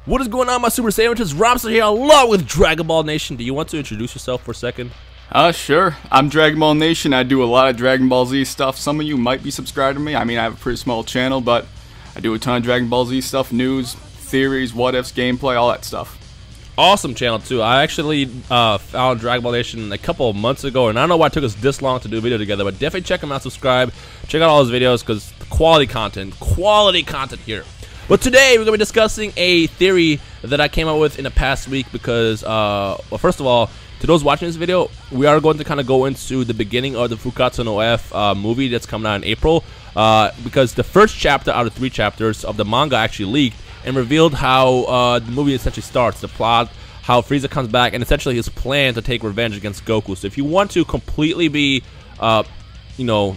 What is going on, my Super Sandwiches? Rhymestyle here along with Dragon Ball Nation. Do you want to introduce yourself for a second? Sure. I'm Dragon Ball Nation. I do a lot of Dragon Ball Z stuff. Some of you might be subscribed to me. I mean, I have a pretty small channel, but I do a ton of Dragon Ball Z stuff, news, theories, what-ifs, gameplay, all that stuff. Awesome channel, too. I actually found Dragon Ball Nation a couple of months ago, and I don't know why it took us this long to do a video together, but definitely check him out, subscribe, check out all his videos, because quality content here. But today, we're going to be discussing a theory that I came up with in the past week because, well, first of all, to those watching this video, we are going to kind of go into the beginning of the Fukkatsu No F movie that's coming out in April, because the first chapter out of 3 chapters of the manga actually leaked and revealed how the movie essentially starts, the plot, how Frieza comes back, and essentially his plan to take revenge against Goku. So if you want to completely be, you know,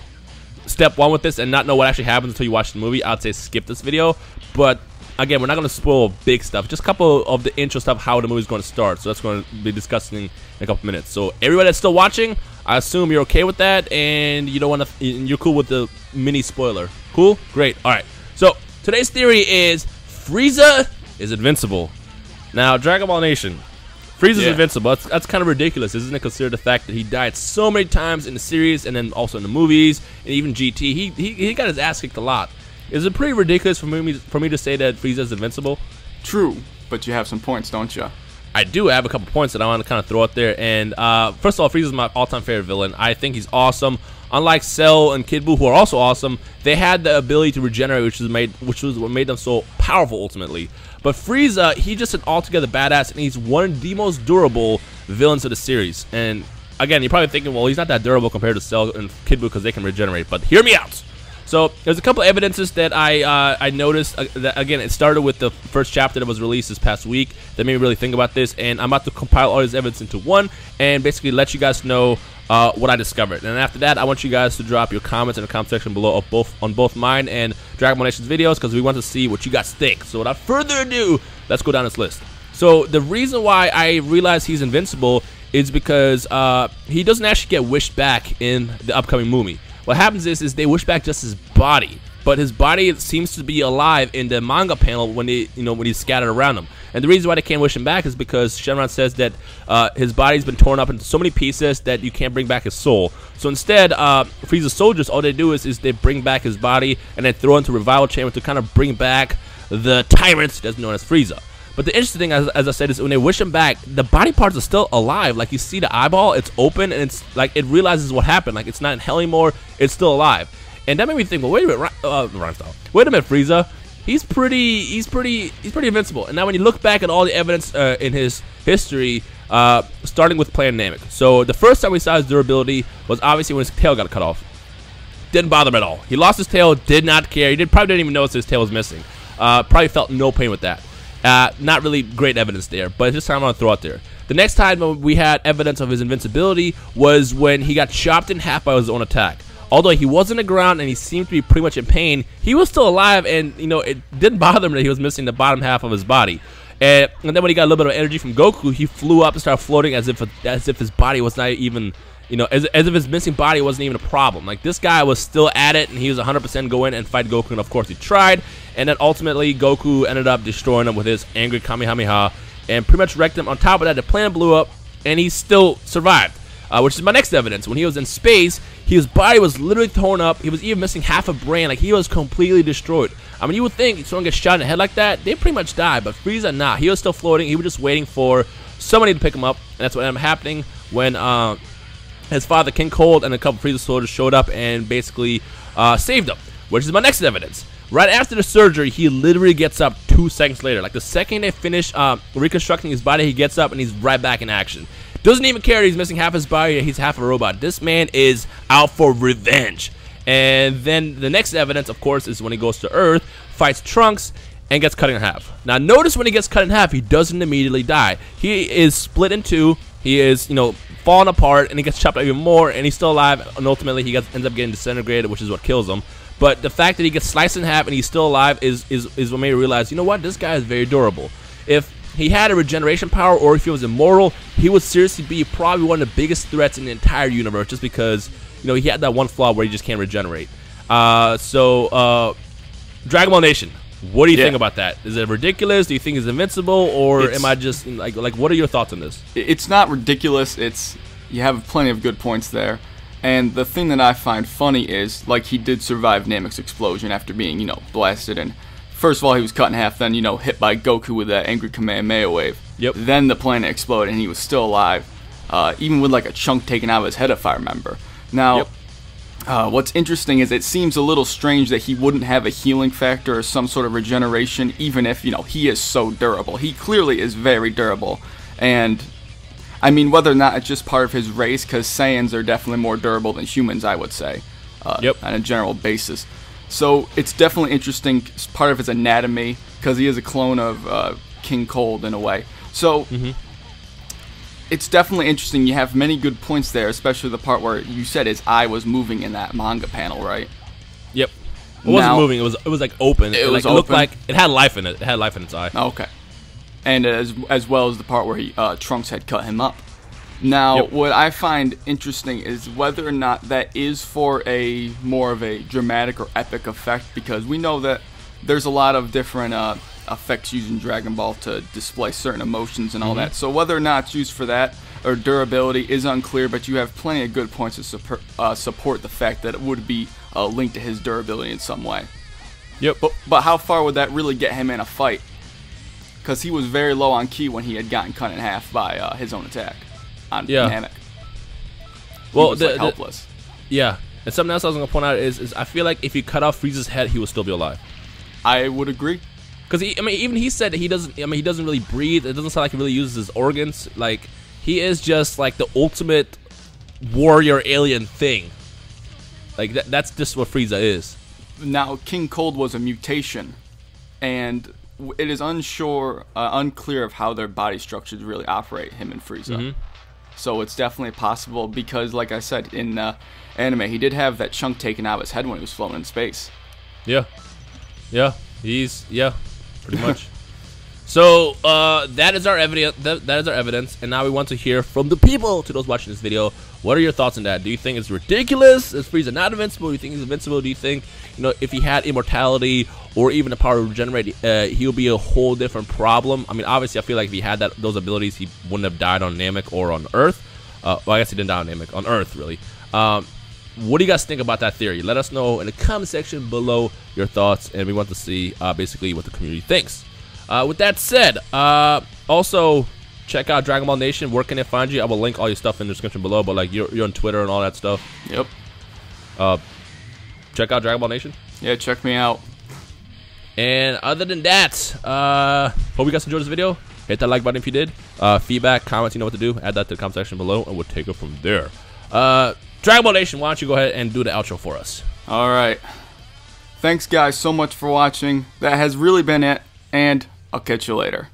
step one with this and not know what actually happens until you watch the movie, I'd say skip this video. But again, we're not going to spoil big stuff, just a couple of the intro stuff, how the movie's going to start. So that's going to be discussing in a couple minutes. So everybody that's still watching, I assume you're okay with that and you don't want to, you're cool with the mini spoiler. Cool? Great. All right. So today's theory is Frieza is invincible. Now, Dragon Ball Nation, Frieza's invincible. That's kind of ridiculous, isn't it? Consider the fact that he died so many times in the series and then also in the movies and even GT. He got his ass kicked a lot. Is it pretty ridiculous for me to say that Frieza's invincible? True, but you have some points, don't you? I do have a couple points that I want to kind of throw out there. And first of all, Frieza's my all-time favorite villain. I think he's awesome. Unlike Cell and Kid Buu, who are also awesome, they had the ability to regenerate, which was what made them so powerful ultimately. But Frieza, he's just an altogether badass, and he's one of the most durable villains of the series. And again, you're probably thinking, well, he's not that durable compared to Cell and Kid Buu because they can regenerate. But hear me out. So there's a couple of evidences that I noticed. That, again, it started with the first chapter that was released this past week that made me really think about this. And I'm about to compile all this evidence into one and basically let you guys know what I discovered. And after that, I want you guys to drop your comments in the comment section below on both mine and Dragon Ball Nation's videos because we want to see what you guys think. So without further ado, let's go down this list. So the reason why I realize he's invincible is because he doesn't actually get wished back in the upcoming movie. What happens is they wish back just his body, but his body seems to be alive in the manga panel when when he's scattered around him. And the reason why they can't wish him back is because Shenron says that his body's been torn up into so many pieces that you can't bring back his soul. So instead, Frieza's soldiers, all they do is they bring back his body and then throw into a revival chamber to kind of bring back the tyrant that's known as Frieza. But the interesting thing, as I said, is when they wish him back, the body parts are still alive. Like, you see the eyeball, it's open, and it's like it realizes what happened. Like, it's not in hell anymore, it's still alive. And that made me think, well, wait a minute, Rhymestyle. Wait a minute, Frieza. He's pretty invincible. And now when you look back at all the evidence in his history, starting with Plan Namek. So the first time we saw his durability was obviously when his tail got cut off. Didn't bother him at all. He lost his tail, did not care. He probably didn't even notice his tail was missing. Probably felt no pain with that. Not really great evidence there, but this time I'm going to throw out there. The next time we had evidence of his invincibility was when he got chopped in half by his own attack. Although he was on the ground and he seemed to be pretty much in pain, he was still alive, and it didn't bother him that he was missing the bottom half of his body. And then when he got a little bit of energy from Goku, he flew up and started floating as if his body was not even, as if his missing body wasn't even a problem. Like, this guy was still at it, and he was 100% go in and fight Goku, and of course he tried. And then ultimately, Goku ended up destroying him with his angry Kamehameha and pretty much wrecked him. On top of that, the planet blew up, and he still survived, which is my next evidence. When he was in space, his body was literally torn up. He was even missing half a brain. Like, he was completely destroyed. I mean, you would think if someone gets shot in the head like that, they pretty much die. But Frieza, nah. He was still floating. He was just waiting for somebody to pick him up. And that's what ended up happening when his father, King Cold, and a couple Frieza soldiers showed up and basically saved him, which is my next evidence. Right after the surgery, he literally gets up 2 seconds later. Like, the second they finish reconstructing his body, he gets up and he's right back in action. Doesn't even care he's missing half his body, he's half a robot. This man is out for revenge. And then the next evidence, of course, is when he goes to Earth, fights Trunks, and gets cut in half. Now, notice when he gets cut in half, he doesn't immediately die. He is split in two. He is, falling apart, and he gets chopped up even more, and he's still alive, and ultimately he ends up getting disintegrated, which is what kills him. But the fact that he gets sliced in half and he's still alive is what made me realize, you know what, this guy is very durable. If he had a regeneration power, or if he was immortal, he would seriously be probably one of the biggest threats in the entire universe, just because, he had that one flaw where he just can't regenerate. Dragon Ball Nation, What do you think about that? Is it ridiculous? Do you think he's invincible, or am I just like what are your thoughts on this? It's not ridiculous. You have plenty of good points there. And the thing that I find funny is, like, he did survive Namek's explosion after being, blasted. And first of all, he was cut in half, then, hit by Goku with that angry Kamehameha wave. Yep. Then the planet exploded, and he was still alive, even with, like, a chunk taken out of his head, if I remember. Now, what's interesting is it seems a little strange that he wouldn't have a healing factor or some sort of regeneration, even if, he is so durable. He clearly is very durable. And I mean, whether or not it's just part of his race, because Saiyans are definitely more durable than humans, I would say, on a general basis. So it's definitely interesting, it's part of his anatomy, because he is a clone of King Cold in a way. So it's definitely interesting. You have many good points there, especially the part where you said his eye was moving in that manga panel, right? Yep. It wasn't moving. It was like open. It looked like it had life in it. It had life in its eye. Okay. And as well as the part where Trunks had cut him up. Now, what I find interesting is whether or not that is for a more of a dramatic or epic effect, because we know that there's a lot of different effects used in Dragon Ball to display certain emotions and all that. So whether or not it's used for that or durability is unclear, but you have plenty of good points to support the fact that it would be linked to his durability in some way. Yep. But how far would that really get him in a fight? Because he was very low on ki when he had gotten cut in half by his own attack on Namek. Well, he was helpless. Yeah, and something else I was going to point out is I feel like if you cut off Frieza's head, he would still be alive. I would agree. Because even he said that he doesn't. I mean, he doesn't really breathe. It doesn't sound like he really uses his organs. Like, he is just like the ultimate warrior alien thing. Like that's just what Frieza is. Now, King Cold was a mutation, and it is unclear of how their body structures really operate, him and Frieza. So it's definitely possible because, like I said, in anime, he did have that chunk taken out of his head when he was floating in space. Yeah. Pretty much. So that is our evidence. That is our evidence, and now we want to hear from the people. To those watching this video, what are your thoughts on that? Do you think it's ridiculous? Is Frieza not invincible? Do you think he's invincible? Do you think if he had immortality or even the power to regenerate, he would be a whole different problem? I mean, obviously, I feel like if he had those abilities, he wouldn't have died on Namek or on Earth. Well, I guess he didn't die on Namek, on Earth, really. What do you guys think about that theory? Let us know in the comment section below your thoughts, and we want to see basically what the community thinks. With that said, also check out Dragon Ball Nation. Where can they find you? I will link all your stuff in the description below, but like you're on Twitter and all that stuff. Yep. Check out Dragon Ball Nation. Yeah, check me out. And other than that, hope you guys enjoyed this video. Hit that like button if you did. Feedback, comments, you know what to do. Add that to the comment section below, and we'll take it from there. Dragon Ball Nation, why don't you go ahead and do the outro for us? Alright. Thanks, guys, so much for watching. That has really been it, and I'll catch you later.